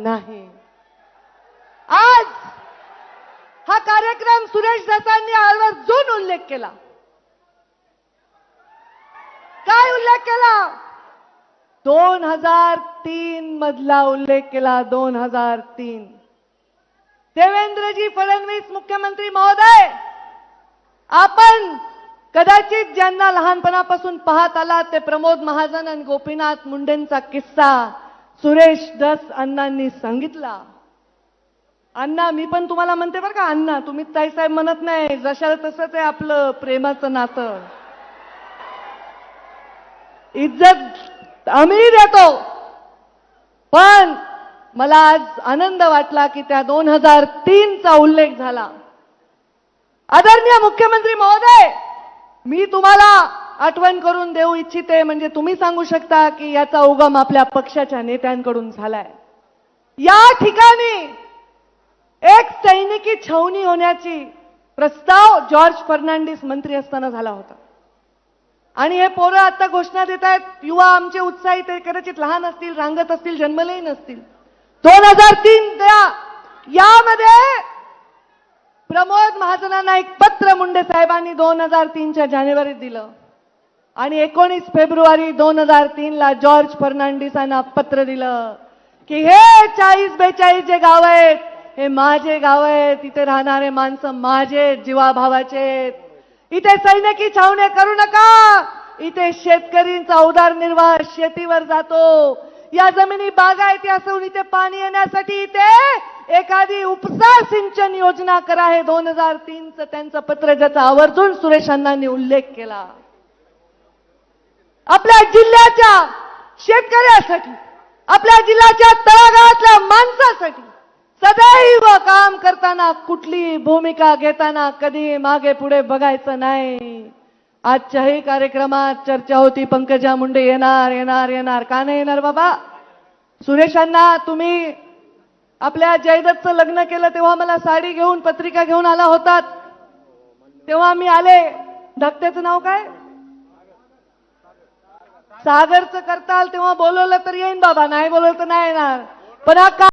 नाही। आज हा कार्यक्रम सुरेश धसांनी आवर्जून उल्लेख केला। काय उल्लेख केला? 2003 मधला उल्लेख केला। 2003 देवेंद्रजी फडणवीस मुख्यमंत्री महोदय, आपण कदाचित ज्यांना लहानपणापासून पाहत आला ते प्रमोद महाजन आणि गोपीनाथ मुंडेंचा किस्सा सुरेश धस अण्णांनी सांगितला। अण्णा, मी पण तुम्हाला म्हणते बरं का अण्णा, तुम्ही ताईसाहेब म्हणत नाही, जशाला तसंच आहे आपलं प्रेमाचं नातं। इज्जत आम्ही देतो, पण मला आज आनंद वाटला की त्या 2003 चा उल्लेख झाला। आदरणीय मुख्यमंत्री महोदय, मी तुम्हाला आठवण करून देऊ इच्छिते, म्हणजे तुम्ही सांगू शकता की याचा उगम आपल्या पक्षाच्या नेत्यांकडून झालाय। या ठिकाणी एक सैनिकी छावणी होण्याची प्रस्ताव जॉर्ज फर्नांडिस मंत्री असताना झाला होता। आणि हे पोरं आता घोषणा देत आहेत, युवा आमचे उत्साही, ते कदाचित लहान असतील, रांगत असतील, जन्मलेही नसतील। 2003 यामध्ये प्रमोद महाजनांना एक पत्र मुंडे साहेबांनी 2003 च्या जानेवारीत दिलं आणि 19 फेब्रुवारी 2003 ला जॉर्ज फर्नांडिसांना पत्र दिलं की हे 40-42 जे गाव आहेत हे माझे गाव आहेत, तिथे राहणारे माणसं माझे जीवाभावाचे, इथे सैनिकी छावण्या करू नका, इथे शेतकरींचा उदरनिर्वाह शेतीवर जातो, या जमिनी बागायती असून इथे पाणी येण्यासाठी इथे एखादी उपसा सिंचन योजना करा। हे 2003 चं त्यांचं पत्र, ज्याचा आवर्जून सुरेश अण्णांनी उल्लेख केला। आपल्या जिल्ह्याच्या शेतकऱ्यासाठी, आपल्या जिल्ह्याच्या तळागाळातल्या माणसासाठी सदैव काम करताना, कुठली भूमिका घेताना कधी मागे पुढे बघायचं नाही। आजच्याही कार्यक्रमात चर्चा होती, पंकजा मुंडे येणार येणार येणार, का नाही येणार बाबा? सुरेशांना, तुम्ही आपल्या जयदत्तचं लग्न केलं तेव्हा मला साडी घेऊन पत्रिका घेऊन आला होतात, तेव्हा मी आले। धाकट्याचं नाव काय? सागरचं करताल, तेव्हा बोलवलं तर येईन बाबा, नाही बोलवलं तर नाही येणार। पण हा